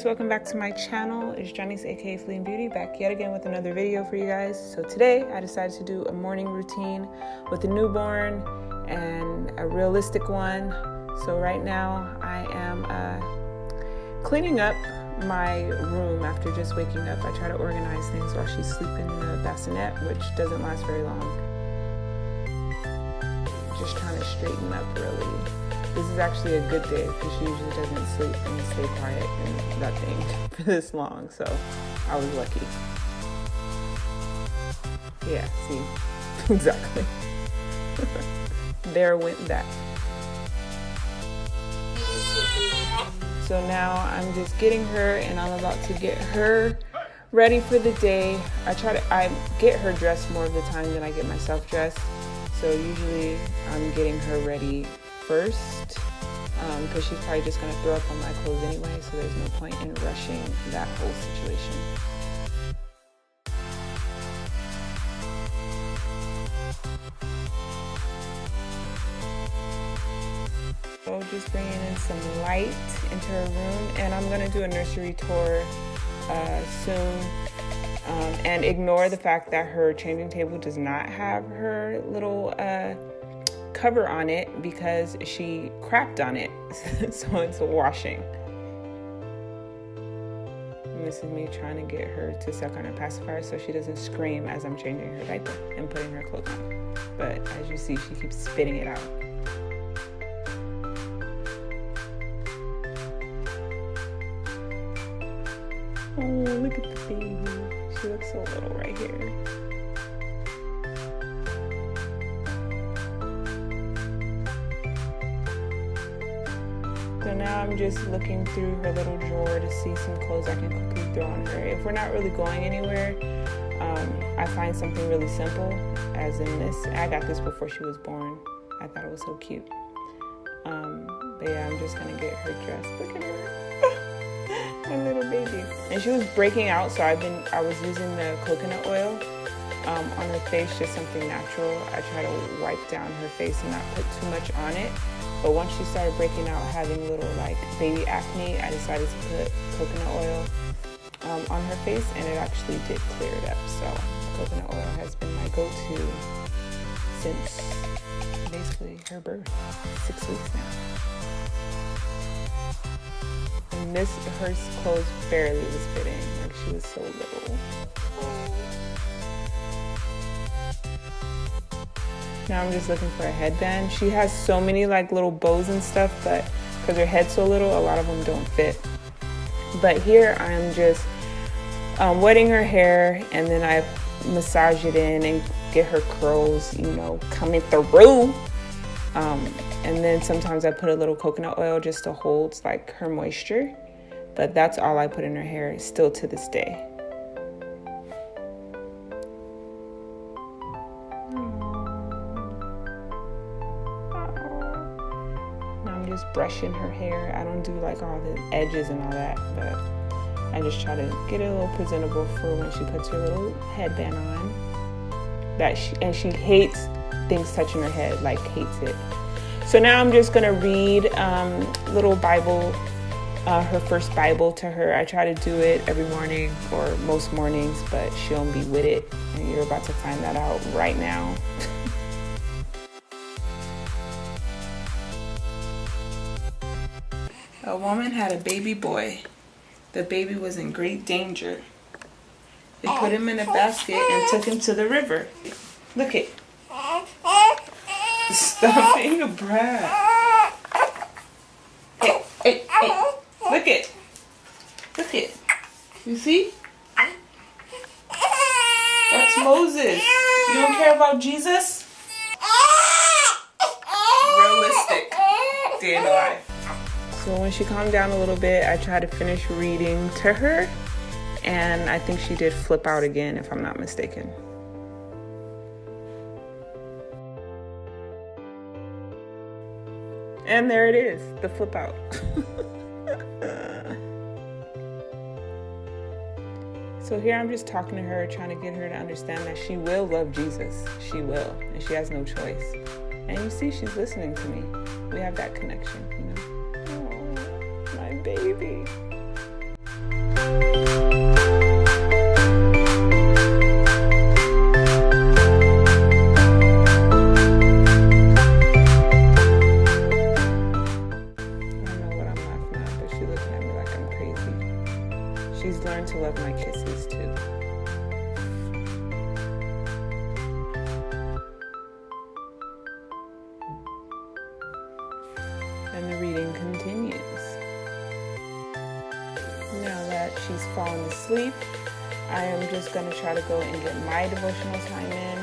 welcome back to my channel. It's Johnny's aka Fleeing Beauty, back yet again with another video for you guys. So today I decided to do a morning routine with a newborn and a realistic one. So right now I am cleaning up my room after just waking up. I try to organize things while she's sleeping in the bassinet, which doesn't last very long. Just trying to straighten up really. This is actually a good day because she usually doesn't sleep and stay quiet and nothing for this long, so I was lucky. Yeah, see, exactly. There went that. So now I'm just getting her and I'm about to get her ready for the day. I get her dressed more of the time than I get myself dressed. So usually I'm getting her ready first because she's probably just going to throw up on my clothes anyway, so there's no point in rushing that whole situation. So just bringing in some light into her room, and I'm going to do a nursery tour soon. And ignore the fact that her changing table does not have her little cover on it because she crapped on it, so it's washing. And this is me trying to get her to suck on her pacifier so she doesn't scream as I'm changing her diaper and putting her clothes on. But as you see, she keeps spitting it out. Oh, look at the baby. She looks so little right here. So now I'm just looking through her little drawer to see some clothes I can quickly throw on her. If we're not really going anywhere, I find something really simple, as in this. I got this before she was born. I thought it was so cute. But yeah, I'm just gonna get her dressed. Look at her. My little baby. And she was breaking out, so I was using the coconut oil on her face, just something natural. I try to wipe down her face and not put too much on it. But once she started breaking out, having little like baby acne, I decided to put coconut oil on her face, and it actually did clear it up. So coconut oil has been my go-to since basically her birth, 6 weeks now. And her clothes barely was fitting, like she was so little. Now I'm just looking for a headband. She has so many like little bows and stuff, but because her head's so little, a lot of them don't fit. But here I'm just wetting her hair, and then I massage it in and get her curls, coming through. And then sometimes I put a little coconut oil just to hold like her moisture. But that's all I put in her hair still to this day. Now I'm just brushing her hair. I don't do like all the edges and all that, but I just try to get it a little presentable for when she puts her little headband on. And she hates things touching her head, like hates it. So now I'm just gonna read little Bible, her first Bible to her. I try to do it every morning or most mornings, but she don't be with it, and you're about to find that out right now. A woman had a baby boy. The baby was in great danger. They put him in a basket and took him to the river. Look it. Stop being a brat. Hey. Look it. Look it. You see? That's Moses. You don't care about Jesus? Realistic. Day in the life. So when she calmed down a little bit, I tried to finish reading to her. And I think she did flip out again, if I'm not mistaken. And there it is, the flip out. So here I'm just talking to her, trying to get her to understand that she will love Jesus. She will, and she has no choice. And you see, she's listening to me. We have that connection, Oh, my baby. she's learned to love my kisses too. And the reading continues. Now that she's fallen asleep, I am just going to try to go and get my devotional time in.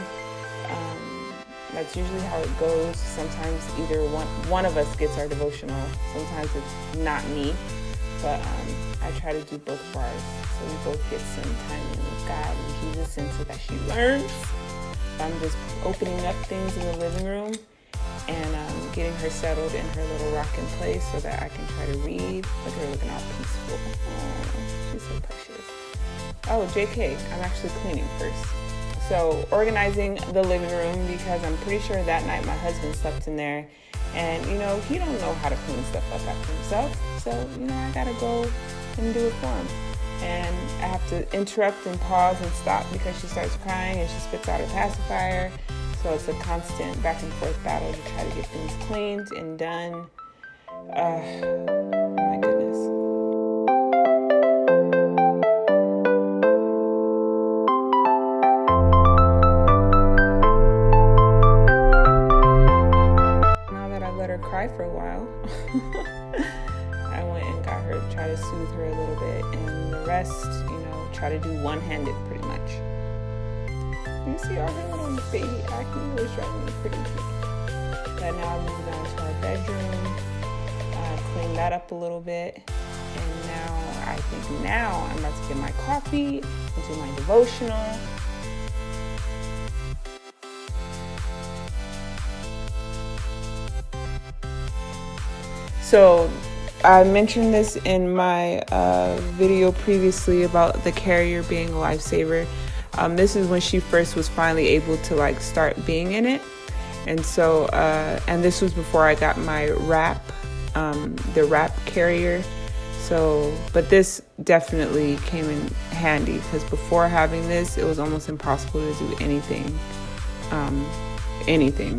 That's usually how it goes. Sometimes either one of us gets our devotional. Sometimes it's not me, but I try to do both of ours. So we both get some time in with God and Jesus, and so that she learns. I'm just opening up things in the living room and getting her settled in her little rocking place so that I can try to read. Look at her looking all peaceful. Oh, she's so precious. Oh, JK, I'm actually cleaning first. So organizing the living room, because I'm pretty sure that night my husband slept in there, and he don't know how to clean stuff up after himself. So I gotta go and do it for him. And I have to interrupt and pause and stop because she starts crying and she spits out her pacifier. So it's a constant back and forth battle to try to get things cleaned and done. My goodness. Now that I've let her cry for a while, I went and got her to try to soothe her a little bit, and the rest, try to do one-handed pretty much. You see all her little baby acne was driving me pretty cute. But now I'm moving on to our bedroom, clean that up a little bit, and I think I'm about to get my coffee and do my devotional. So I mentioned this in my video previously about the carrier being a lifesaver. This is when she first was finally able to start being in it. And so, and this was before I got my the wrap carrier. So, but this definitely came in handy because before having this, it was almost impossible to do anything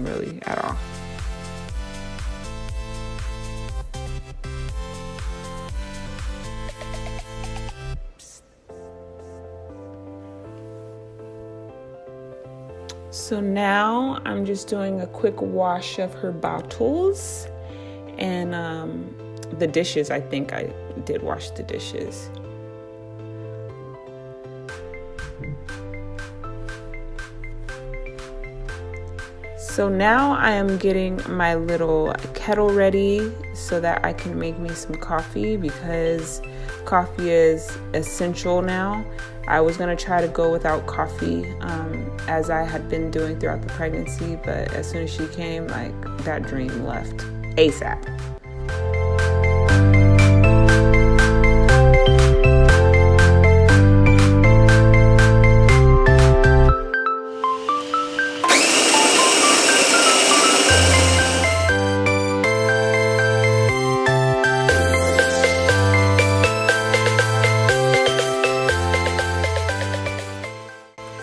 really at all. So now I'm just doing a quick wash of her bottles and the dishes. I think I did wash the dishes. So now I am getting my little kettle ready so that I can make me some coffee, because coffee is essential now. I was going to try to go without coffee as I had been doing throughout the pregnancy, but as soon as she came, that dream left ASAP.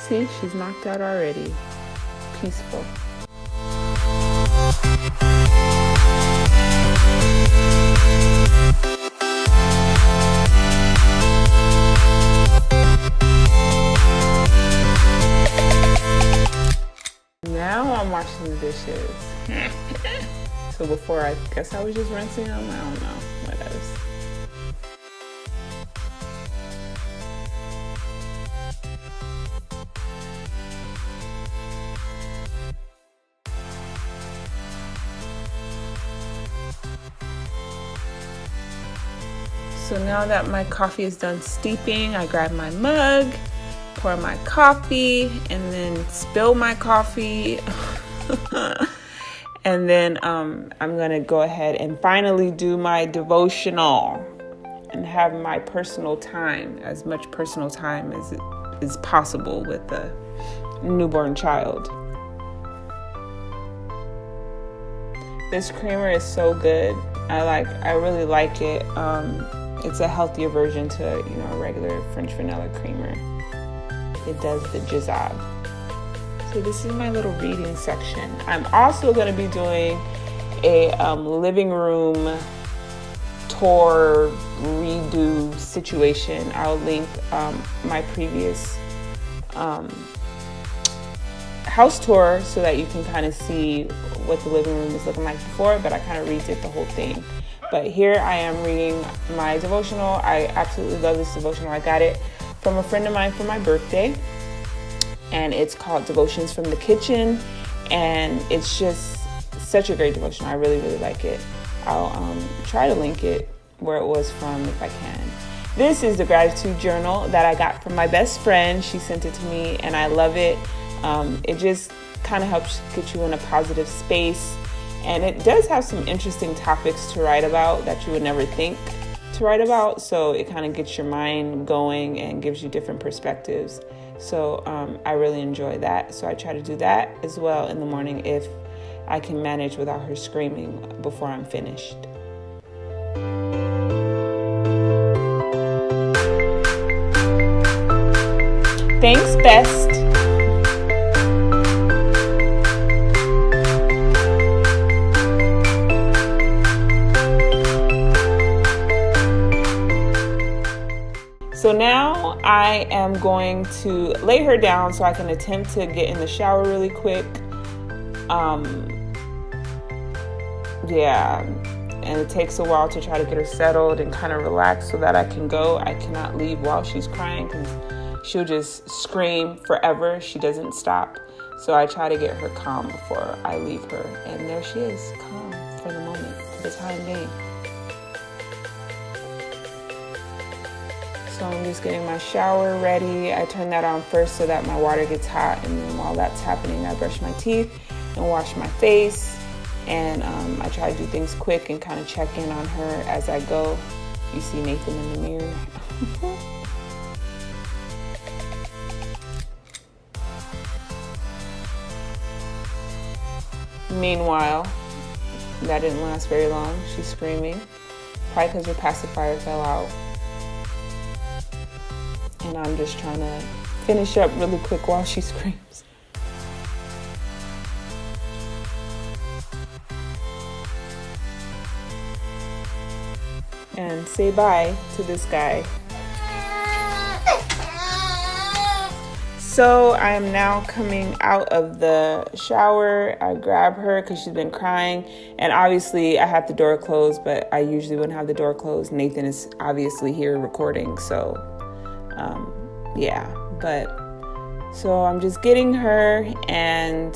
See, she's knocked out already. Peaceful. Now I'm washing the dishes. So before, I guess I was just rinsing them. I don't know. What else? So now that my coffee is done steeping, I grab my mug, pour my coffee, and then spill my coffee. And then I'm gonna go ahead and finally do my devotional and have my personal time, as much personal time as is possible with a newborn child. This creamer is so good. I really like it. It's a healthier version to, a regular French vanilla creamer. It does the job. So this is my little reading section. I'm also going to be doing a living room tour redo situation. I'll link my previous house tour so that you can kind of see what the living room was looking like before, but I kind of redid the whole thing. But here I am reading my devotional. I absolutely love this devotional. I got it from a friend of mine for my birthday, and it's called Devotions from the Kitchen, and it's just such a great devotional. I really, really like it. I'll try to link it where it was from if I can. This is the gratitude journal that I got from my best friend. She sent it to me, and I love it. It just kind of helps get you in a positive space, and it does have some interesting topics to write about that you would never think to write about, so it kind of gets your mind going and gives you different perspectives. So I really enjoy that, so I try to do that as well in the morning if I can manage without her screaming before I'm finished. Thanks, best. So now I am going to lay her down so I can attempt to get in the shower really quick. And it takes a while to try to get her settled and kind of relaxed so that I can go. I cannot leave while she's crying because she'll just scream forever. She doesn't stop. So I try to get her calm before I leave her. And there she is, calm for the moment, for the time being. So I'm just getting my shower ready. I turn that on first so that my water gets hot. And then while that's happening, I brush my teeth and wash my face. And I try to do things quick and kind of check in on her as I go. You see Nathan in the mirror. Meanwhile, that didn't last very long. She's screaming, probably because her pacifier fell out. And I'm just trying to finish up really quick while she screams. And say bye to this guy. So I am now coming out of the shower. I grab her because she's been crying. And obviously I had the door closed, but I usually wouldn't have the door closed. Nathan is obviously here recording, so so I'm just getting her and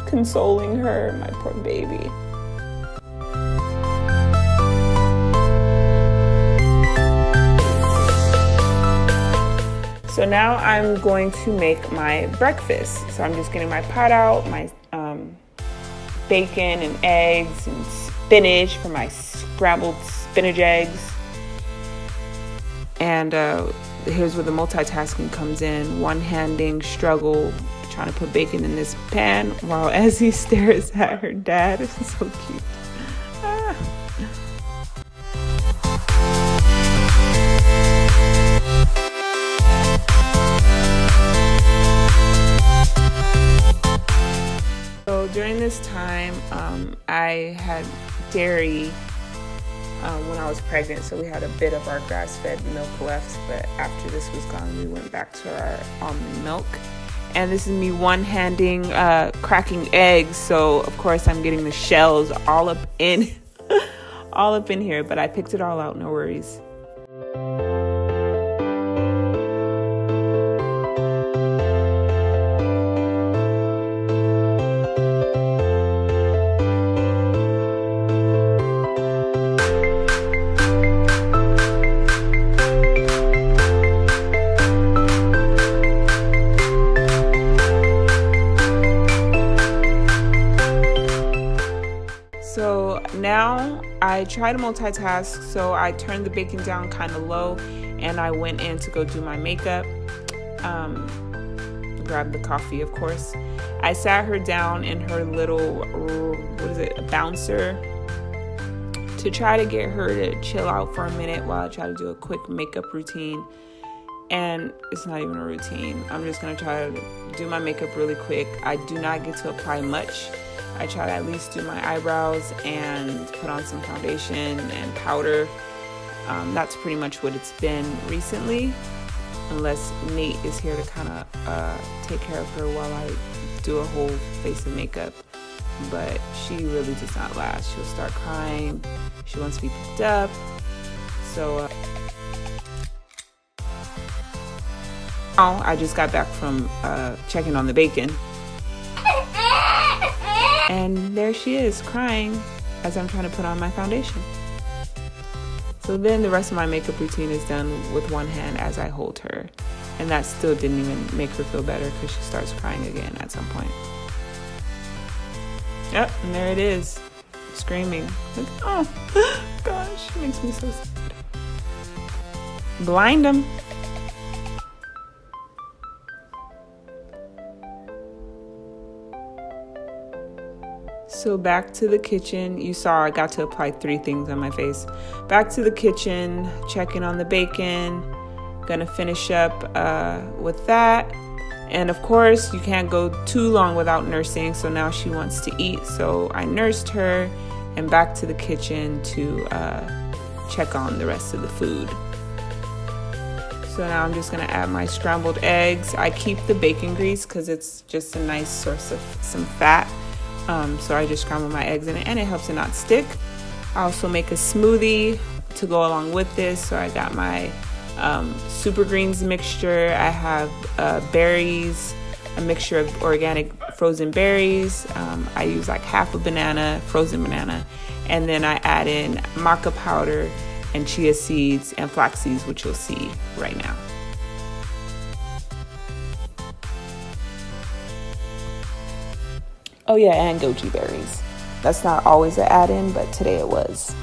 consoling her, my poor baby. So now I'm going to make my breakfast. So I'm just getting my pot out, my bacon and eggs and spinach for my scrambled spinach eggs. And here's where the multitasking comes in. One-handing struggle, trying to put bacon in this pan while Ezzy stares at her dad. It's so cute. Ah. So during this time, I had dairy when I was pregnant, so we had a bit of our grass-fed milk left, but after this was gone, we went back to our almond milk. And this is me one-handing cracking eggs, so of course I'm getting the shells all up in here, but I picked it all out, no worries. So now I try to multitask, so I turned the bacon down kind of low and I went in to go do my makeup, grabbed the coffee, of course. I sat her down in her little, a bouncer, to try to get her to chill out for a minute while I try to do a quick makeup routine. and it's not even a routine. I'm just gonna try to do my makeup really quick. I do not get to apply much. I try to at least do my eyebrows and put on some foundation and powder. That's pretty much what it's been recently, unless Nate is here to kind of take care of her while I do a whole face of makeup. But she really does not last. She'll start crying. She wants to be picked up. So I just got back from checking on the bacon. And there she is crying as I'm trying to put on my foundation. So then the rest of my makeup routine is done with one hand as I hold her. And that still didn't even make her feel better because she starts crying again at some point. Yep, and there it is, screaming. Like, oh, gosh, it makes me so sad. Blind them. So back to the kitchen. You saw I got to apply 3 things on my face. Back to the kitchen, checking on the bacon. Gonna finish up with that. And of course, you can't go too long without nursing. So now she wants to eat. So I nursed her and back to the kitchen to check on the rest of the food. So now I'm just gonna add my scrambled eggs. I keep the bacon grease because it's just a nice source of some fat. So I just scramble my eggs in it and it helps it not stick. I also make a smoothie to go along with this. So I got my super greens mixture. I have berries, a mixture of organic frozen berries. I use like half a banana, frozen banana, and then I add in maca powder and chia seeds and flax seeds, which you'll see right now. Oh yeah, and goji berries. That's not always an add-in, but today it was.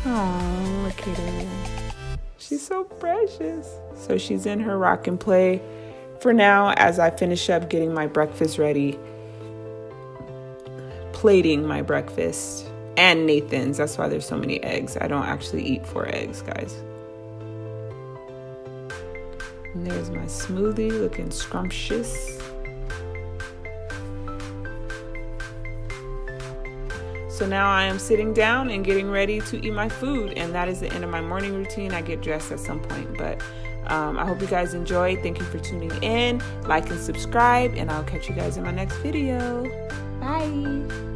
Oh, look at her. She's so precious. So she's in her rock and play for now as I finish up getting my breakfast ready. Plating my breakfast. And Nathan's. That's why there's so many eggs. I don't actually eat 4 eggs, guys. And there's my smoothie looking scrumptious. So now I am sitting down and getting ready to eat my food. And that is the end of my morning routine. I get dressed at some point. But I hope you guys enjoyed. Thank you for tuning in. Like and subscribe. And I'll catch you guys in my next video. Bye.